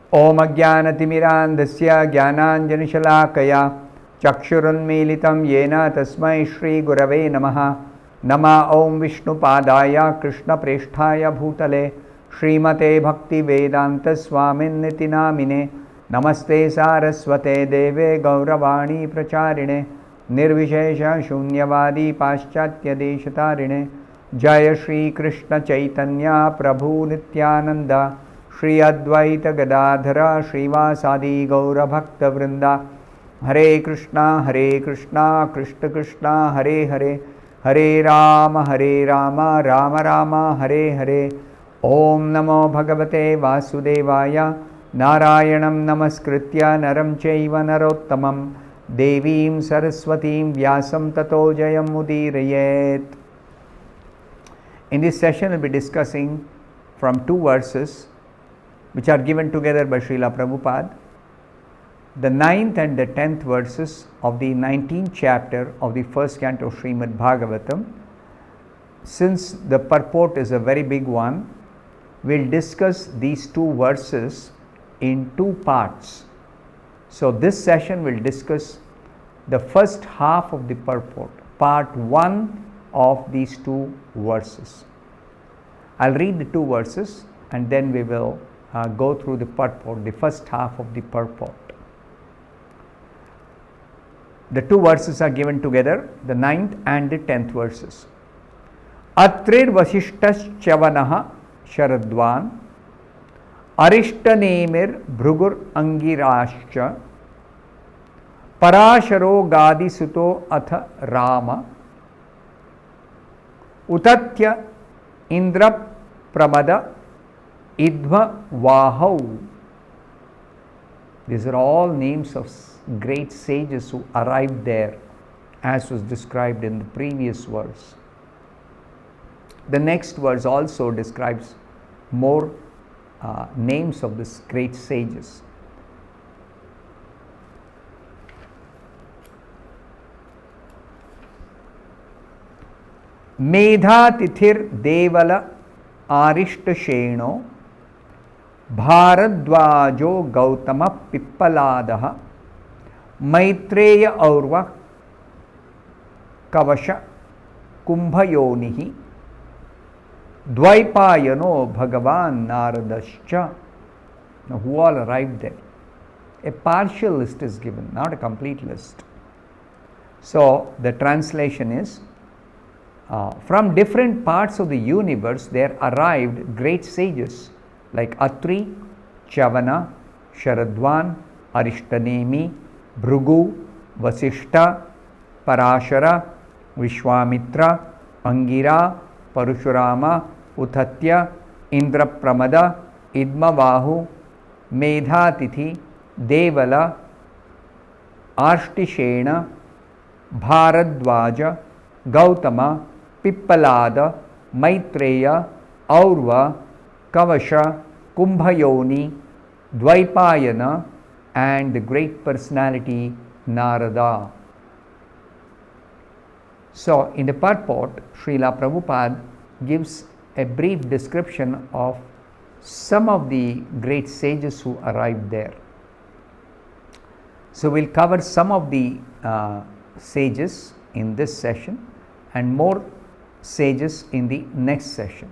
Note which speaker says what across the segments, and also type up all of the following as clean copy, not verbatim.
Speaker 1: Om Ajnanatimirandasya Jnananjanishalaakaya Chakshurunmilitam Yena Tasmai Shri Gurave Namaha. Nama Om Vishnupadaya Krishna Presthaya Bhutale Srimate Bhaktivedanta Swamin Niti Namine. Namaste Saraswate Deve Gauravani Pracharine Nirvishesha Shunyavadi Paschatya Deshatarine. Jaya Shri Krishna Chaitanya Prabhu Nityananda Shri Advaita Gadadhara Srivasadi Gaura Bhakta Vrinda. Hare Krishna Krishna Krishna Hare Hare Hare Rama Rama Rama Hare Hare. Om Namo Bhagavate Vasudevaya Narayanam Namaskritya Naram Chaiva Narottamam Devim Saraswatim Vyasam Tato Jayam Mudirayet. In this session we'll be discussing from two verses which are given together by Srila Prabhupada, the 9th and the 10th verses of the 19th chapter of the first canto of Srimad Bhagavatam. Since the purport is a very big one, we'll discuss these two verses in two parts. So this session will discuss the first half of the purport, part 1 of these two verses. I'll read the two verses and then we will go through the purport, the first half of the purport. The two verses are given together, the 9th and the 10th verses. Atrir Vasishtas Chavanaha Sharadvan Arishtanemir Bhrugur Angirascha Parasharo Gadi Suto Atha Rama Utatya Indra Pramada Idva Vahau. These are all names of great sages who arrived there, as was described in the previous verse. The next verse also describes more names of these great sages. Medha Tithir Devala Arishtasheno Bharadwajo Gautama Pippaladaha Maitreya Aurva Kavasha Kumbhayonihi Dvaipayano Bhagavan Naradascha. Now, who all arrived there? A partial list is given, not a complete list. So, the translation is from different parts of the universe there arrived great sages like Atri, Chavana, Sharadvan, Arishtanemi, Bhrugu, Vasishta, Parashara, Vishwamitra, Angira, Parushurama, Uthatya, Indrapramada, Idmavahu, Medhatithi, Devala, Arstishena, Bharadwaja, Gautama, Pippalada, Maitreya, Aurva, Kavasha, Kumbhayoni, Dvaipayana, and the great personality Narada. So, in the purport, Srila Prabhupada gives a brief description of some of the great sages who arrived there. So, we'll cover some of the sages in this session and more sages in the next session.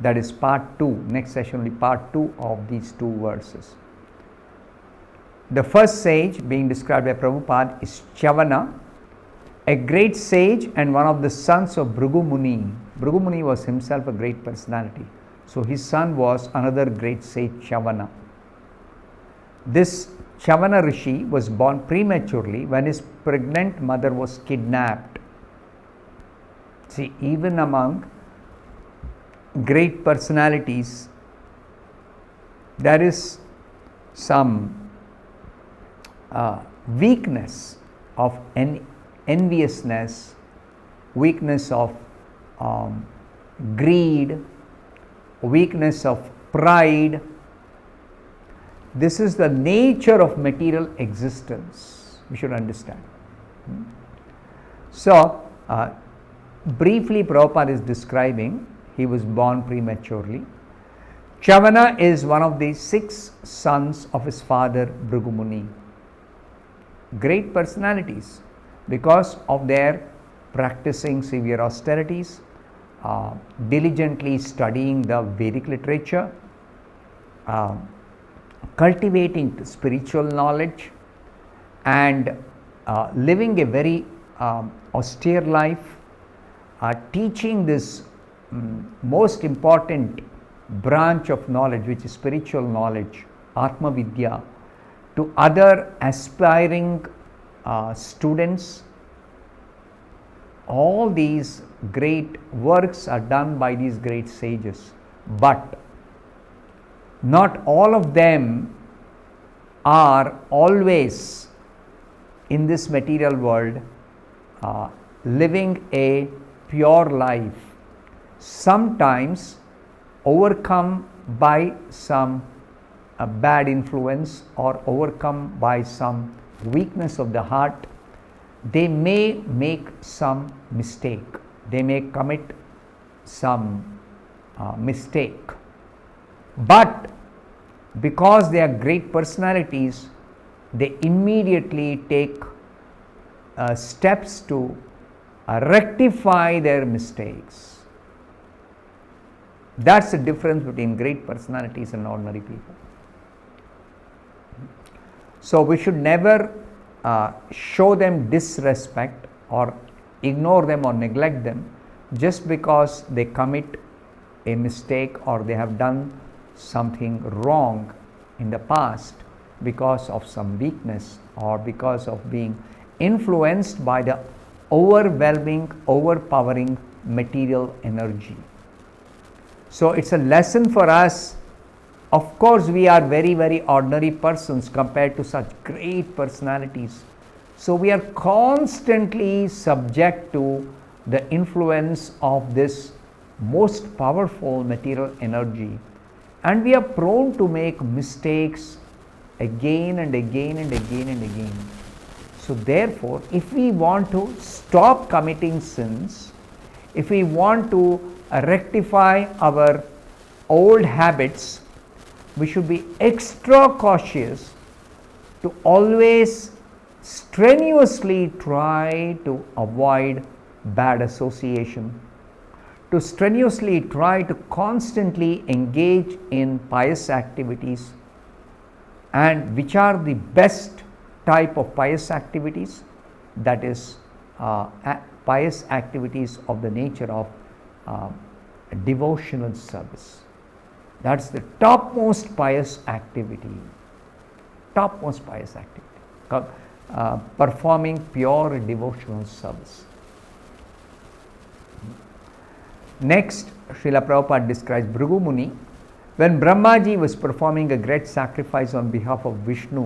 Speaker 1: That is part 2. Next session will be part 2 of these two verses. The first sage being described by Prabhupada is Chavana, a great sage and one of the sons of Bruumuni. Bruumuni was himself a great personality. So his son was another great sage, Chavana. This Chavana Rishi was born prematurely when his pregnant mother was kidnapped. See, even among great personalities, there is some weakness of enviousness, weakness of greed, weakness of pride. This is the nature of material existence. We should understand. So, briefly Prabhupada is describing, he was born prematurely. Chavana is one of the 6 sons of his father Bhrigu Muni. Great personalities because of their practicing severe austerities, diligently studying the Vedic literature, cultivating spiritual knowledge, and living a very austere life, teaching this most important branch of knowledge, which is spiritual knowledge, Atma Vidya, to other aspiring students. All these great works are done by these great sages, but not all of them are always in this material world living a pure life. Sometimes overcome by some bad influence or overcome by some weakness of the heart, they may make some mistake, they may commit some mistake, but because they are great personalities, they immediately take steps to rectify their mistakes. That's the difference between great personalities and ordinary people. So we should never show them disrespect or ignore them or neglect them just because they commit a mistake or they have done something wrong in the past because of some weakness or because of being influenced by the overwhelming, overpowering material energy. So it's a lesson for us. Of course, we are very, very ordinary persons compared to such great personalities. So we are constantly subject to the influence of this most powerful material energy, and we are prone to make mistakes again and again and again and again. So therefore, if we want to stop committing sins, if we want to rectify our old habits, we should be extra cautious to always strenuously try to avoid bad association, to strenuously try to constantly engage in pious activities. And which are the best type of pious activities? That is pious activities of the nature of devotional service. That's the topmost pious activity. Topmost pious activity. Performing pure devotional service. Next, Srila Prabhupada describes Bhrigu Muni. When Brahmaji was performing a great sacrifice on behalf of Vishnu,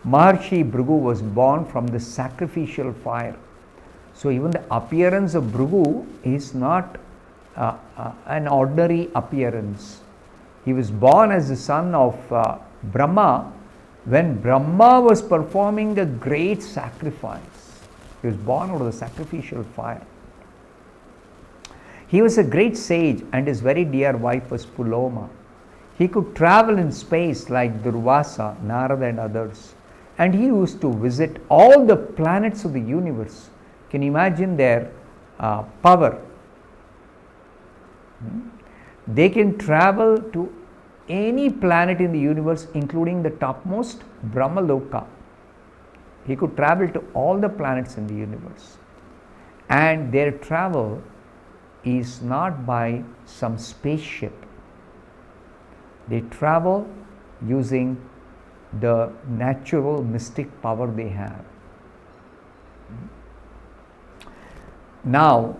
Speaker 1: Maharshi Bhrigu was born from the sacrificial fire. So even the appearance of Bhrigu is not an ordinary appearance. He was born as the son of Brahma when Brahma was performing a great sacrifice. He was born out of the sacrificial fire. He was a great sage and his very dear wife was Puloma. He could travel in space like Durvasa, Narada and others, and he used to visit all the planets of the universe. Can you imagine their power? They can travel to any planet in the universe, including the topmost Brahmaloka. He could travel to all the planets in the universe, and their travel is not by some spaceship. They travel using the natural mystic power they have. Now,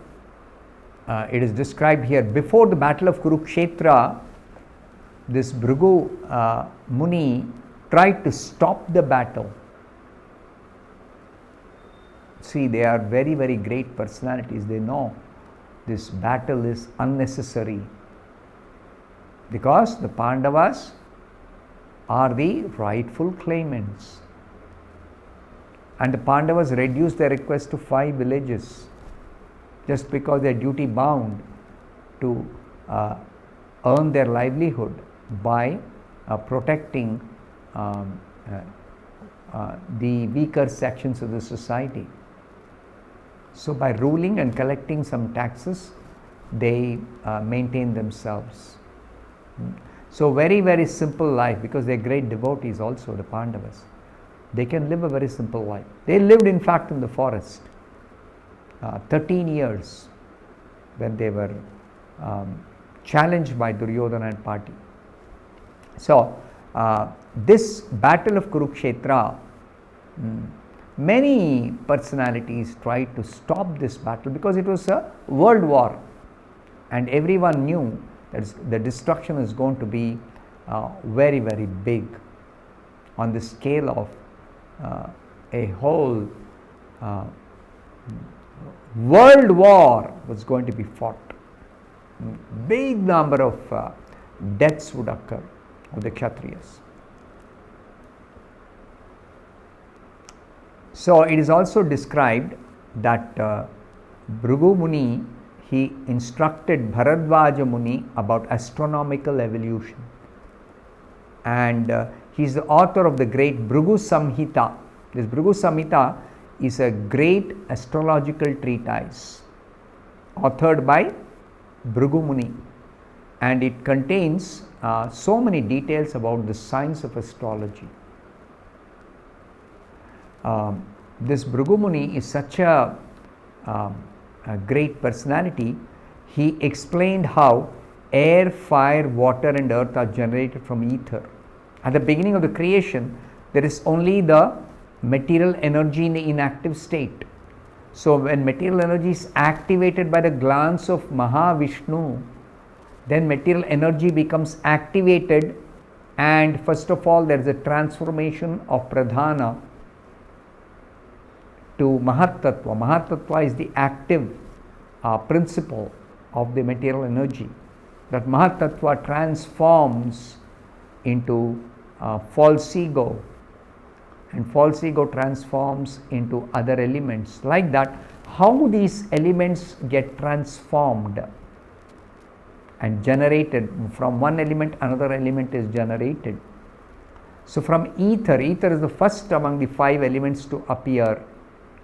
Speaker 1: it is described here, before the battle of Kurukshetra, this Bhrigu Muni tried to stop the battle. See, they are very, very great personalities. They know this battle is unnecessary because the Pandavas are the rightful claimants. And the Pandavas reduced their request to 5 villages just because they are duty bound to earn their livelihood. by protecting the weaker sections of the society. So by ruling and collecting some taxes, they maintain themselves. So very, very simple life, because they're great devotees also, the Pandavas. They can live a very simple life. They lived in fact in the forest 13 years when they were challenged by Duryodhana and party. So this battle of Kurukshetra, many personalities tried to stop this battle because it was a world war, and everyone knew that the destruction is going to be very, very big on the scale of a whole world war was going to be fought. Big number of deaths would occur of the Kshatriyas. So it is also described that Bhrigu Muni, he instructed Bharadvaja Muni about astronomical evolution, and he is the author of the great Bhrigu Samhita. This Bhrigu Samhita is a great astrological treatise authored by Bhrigu Muni, and it contains so many details about the science of astrology. This Bhrigu Muni is such a great personality. He explained how air, fire, water and earth are generated from ether. At the beginning of the creation, there is only the material energy in the inactive state. So when material energy is activated by the glance of Mahavishnu, then material energy becomes activated, and first of all there is a transformation of Pradhana to Mahatattva. Mahatattva is the active principle of the material energy. That Mahatattva transforms into false ego, and false ego transforms into other elements. Like that, how these elements get transformed and generated from one element, another element is generated. So from ether, ether is the first among the 5 elements to appear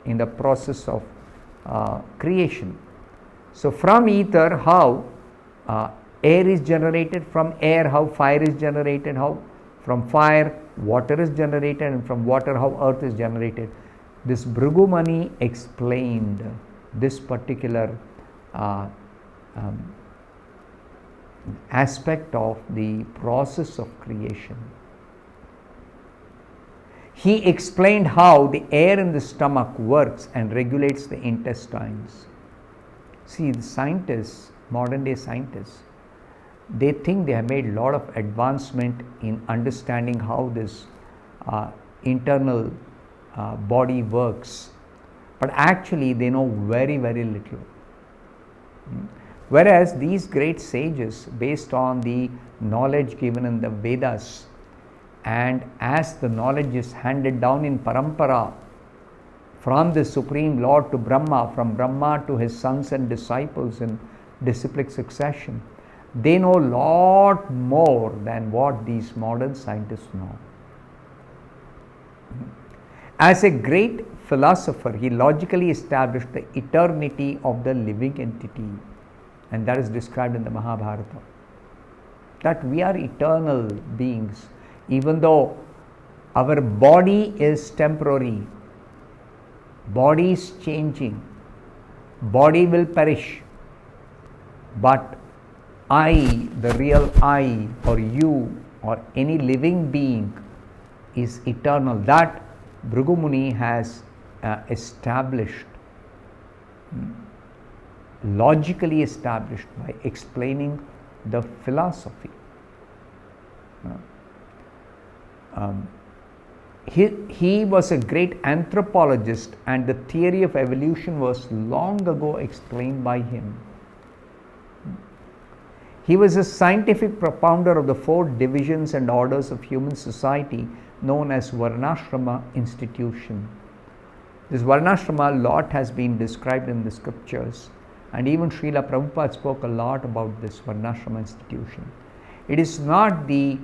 Speaker 1: in the process of creation. So from ether, how air is generated, from air how fire is generated, how from fire water is generated, and from water how earth is generated. This Bhrigu Muni explained this particular aspect of the process of creation. He explained how the air in the stomach works and regulates the intestines. See, the scientists, modern day scientists, they think they have made a lot of advancement in understanding how this internal body works, but actually they know very, very little. Whereas these great sages, based on the knowledge given in the Vedas, and as the knowledge is handed down in parampara from the Supreme Lord to Brahma, from Brahma to his sons and disciples in disciplic succession, they know a lot more than what these modern scientists know. As a great philosopher, he logically established the eternity of the living entity, and that is described in the Mahabharata. That we are eternal beings, even though our body is temporary, body is changing, body will perish, but I, the real I, or you, or any living being is eternal. That Bhrigu Muni has established, logically established by explaining the philosophy. He was a great anthropologist, and the theory of evolution was long ago explained by him. He was a scientific propounder of the 4 divisions and orders of human society known as Varnashrama institution. This Varnashrama lot has been described in the scriptures, and even Srila Prabhupada spoke a lot about this Varnashrama institution. It is not the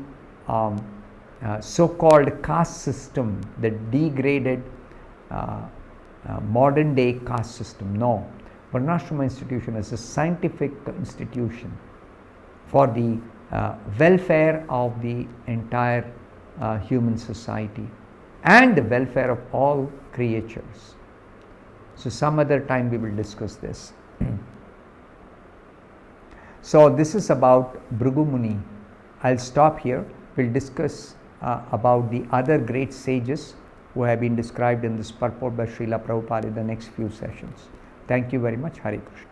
Speaker 1: so-called caste system, the degraded modern day caste system. No, Varnashrama institution is a scientific institution for the welfare of the entire human society and the welfare of all creatures. So some other time we will discuss this. So this is about Bhrigu Muni. I'll stop here. We'll discuss about the other great sages who have been described in this purport by Srila Prabhupada in the next few sessions. Thank you very much. Hare Krishna.